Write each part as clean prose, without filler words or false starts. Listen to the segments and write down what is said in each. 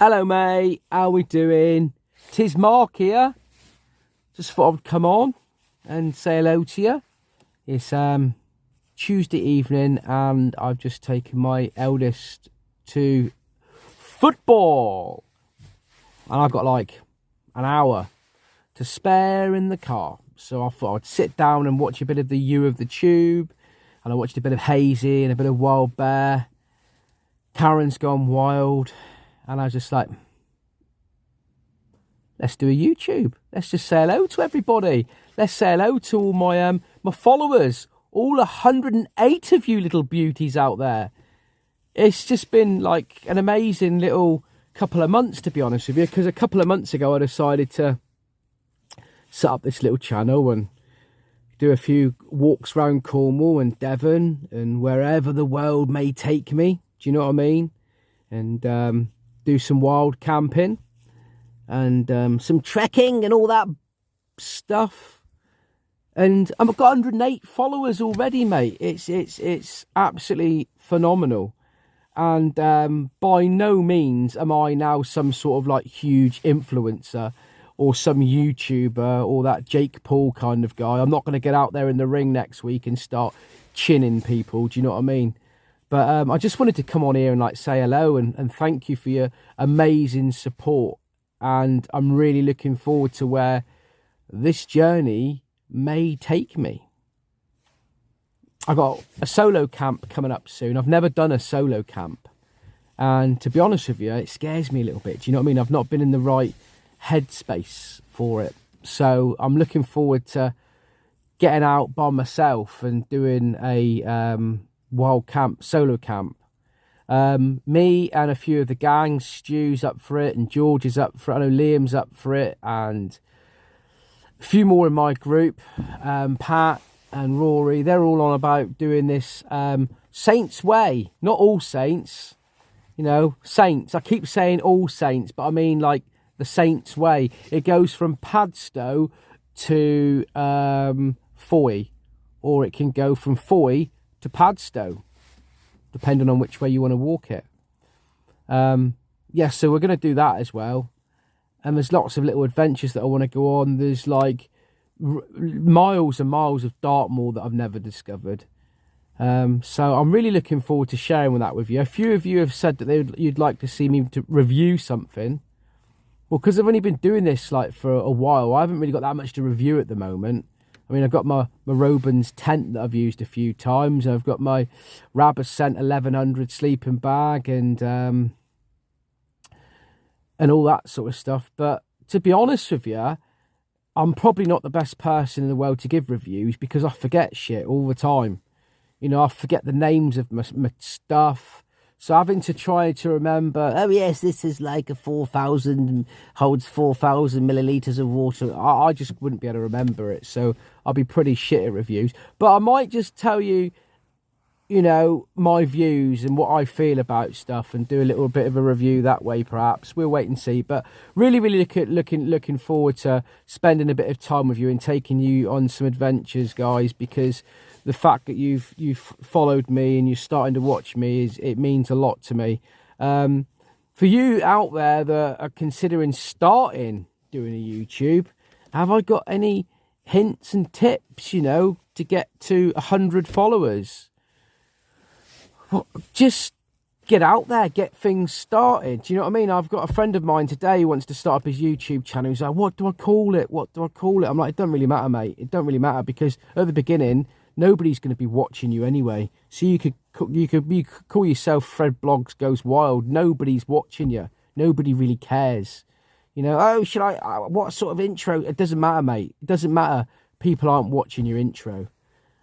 Hello mate, how we doing? 'Tis Mark here. Just thought I'd come on and say hello to you. It's Tuesday evening and I've just taken my eldest to football. And I've got like an hour to spare in the car. So I thought I'd sit down and watch a bit of the U of the Tube. And I watched a bit of Hazy and a bit of Wild Bear. Karen's Gone Wild. And I was just like, let's do a YouTube. Let's just say hello to everybody. Let's say hello to all my my followers. All 108 of you little beauties out there. It's just been like an amazing little couple of months, to be honest with you. Because a couple of months ago, I decided to set up this little channel and do a few walks around Cornwall and Devon and wherever the world may take me. Do you know what I mean? And do some wild camping and some trekking and all that stuff. And I've got 108 followers already, mate. It's absolutely phenomenal. And by no means am I now some sort of like huge influencer or some YouTuber or that Jake Paul kind of guy. I'm not going to get out there in the ring next week and start chinning people. Do you know what I mean? But I just wanted to come on here and like say hello and thank you for your amazing support. And I'm really looking forward to where this journey may take me. I've got a solo camp coming up soon. I've never done a solo camp. And to be honest with you, it scares me a little bit. Do you know what I mean? I've not been in the right headspace for it. So I'm looking forward to getting out by myself and doing a wild camp, solo camp. Me and a few of the gang, Stu's up for it and George is up for it. I know Liam's up for it and a few more in my group, Pat and Rory. They're all on about doing this Saints Way. Not All Saints, you know, Saints. I keep saying All Saints, but I mean like the Saints Way. It goes from Padstow to Foy, or it can go from Foy to Padstow, depending on which way you want to walk it. Yeah, so we're going to do that as well. And there's lots of little adventures that I want to go on. There's like miles and miles of Dartmoor that I've never discovered. So I'm really looking forward to sharing that with you. A few of you have said that you'd like to see me to review something. Well, because I've only been doing this like for a while, I haven't really got that much to review at the moment. I mean, I've got my Robins tent that I've used a few times. I've got my Rabascent 1100 sleeping bag and all that sort of stuff. But to be honest with you, I'm probably not the best person in the world to give reviews because I forget shit all the time. You know, I forget the names of my stuff. So having to try to remember, oh yes, this is like a 4,000, holds 4,000 millilitres of water. I just wouldn't be able to remember it. So I'll be pretty shit at reviews. But I might just tell you, you know, my views and what I feel about stuff and do a little bit of a review that way, perhaps. We'll wait and see. But really looking forward to spending a bit of time with you and taking you on some adventures, guys, because the fact that you've followed me and you're starting to watch me, it means a lot to me. For you out there that are considering starting doing a YouTube, have I got any hints and tips, you know, to get to 100 followers? Well, just get out there, get things started. Do you know what I mean? I've got a friend of mine today who wants to start up his YouTube channel. He's like, what do I call it? What do I call it? I'm like, it doesn't really matter, mate. It don't really matter because at the beginning, nobody's going to be watching you anyway. So you could call yourself Fred Blogs Goes Wild. Nobody's watching you. Nobody really cares. You know, oh, should I, what sort of intro? It doesn't matter, mate. It doesn't matter. People aren't watching your intro.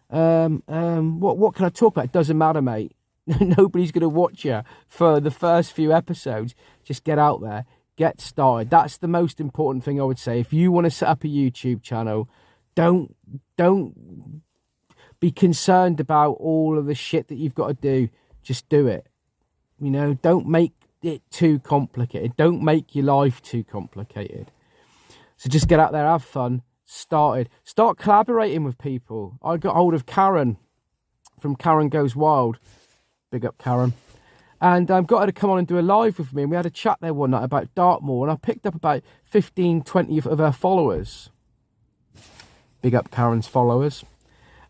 What can I talk about? It doesn't matter, mate. Nobody's going to watch you for the first few episodes. Just get out there, get started. That's the most important thing I would say. If you want to set up a YouTube channel, don't be concerned about all of the shit that you've got to do. Just do it. You know, don't make it too complicated. Don't make your life too complicated. So just get out there, have fun, start collaborating with people. I got hold of Karen from Karen Goes Wild. Big up, Karen. And got her to come on and do a live with me. And we had a chat there one night about Dartmoor. And I picked up about 15, 20 of her followers. Big up Karen's followers.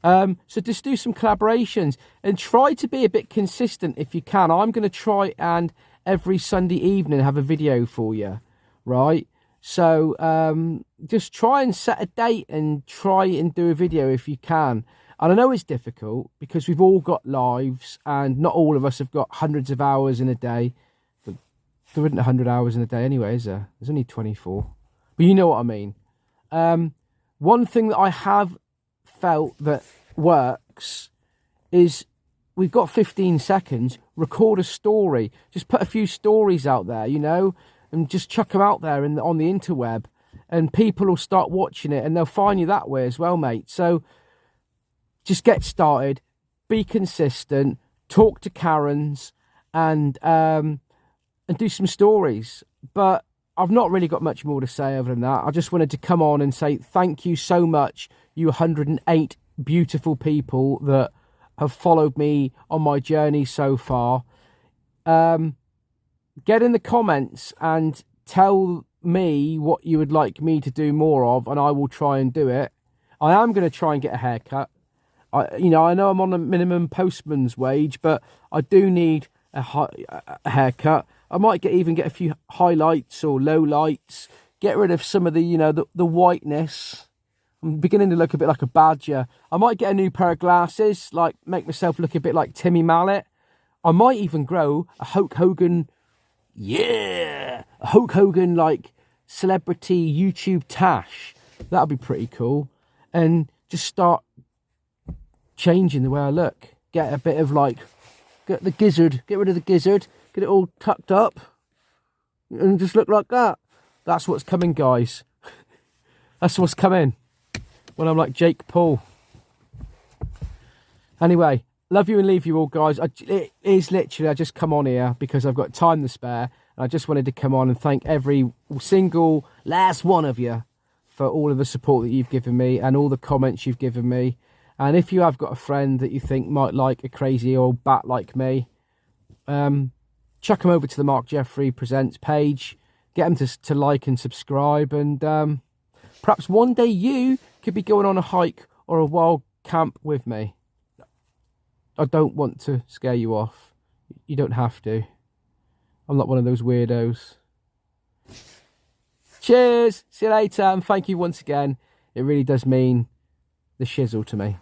So just do some collaborations. And try to be a bit consistent if you can. I'm going to try and every Sunday evening have a video for you. Right? So just try and set a date and try and do a video if you can. And I know it's difficult because we've all got lives and not all of us have got hundreds of hours in a day. But there isn't 100 hours in a day anyway, is there? There's only 24. But you know what I mean. One thing that I have felt that works is we've got 15 seconds, record a story. Just put a few stories out there, you know, and just chuck them out there on the interweb. And people will start watching it and they'll find you that way as well, mate. So just get started, be consistent, talk to Karens, and do some stories. But I've not really got much more to say other than that. I just wanted to come on and say thank you so much, you 108 beautiful people that have followed me on my journey so far. Get in the comments and tell me what you would like me to do more of, and I will try and do it. I am going to try and get a haircut. I know I'm on a minimum postman's wage, but I do need a haircut. I might even get a few highlights or lowlights. Get rid of some of the, the whiteness. I'm beginning to look a bit like a badger. I might get a new pair of glasses, like make myself look a bit like Timmy Mallet. I might even grow a Hulk Hogan, a Hulk Hogan like celebrity YouTube tash. That'd be pretty cool. And just start changing the way I look. Get a bit of get the gizzard, get rid of the gizzard, get it all tucked up and just look like that. That's what's coming, guys. That's what's coming when I'm like Jake Paul. Anyway, love you and leave you all, guys. It is literally, I just come on here because I've got time to spare, and I just wanted to come on and thank every single last one of you for all of the support that you've given me and all the comments you've given me. And if you have got a friend that you think might like a crazy old bat like me, chuck them over to the Mark Jeffrey Presents page. Get them to like and subscribe. And perhaps one day you could be going on a hike or a wild camp with me. I don't want to scare you off. You don't have to. I'm not one of those weirdos. Cheers. See you later. And thank you once again. It really does mean the shizzle to me.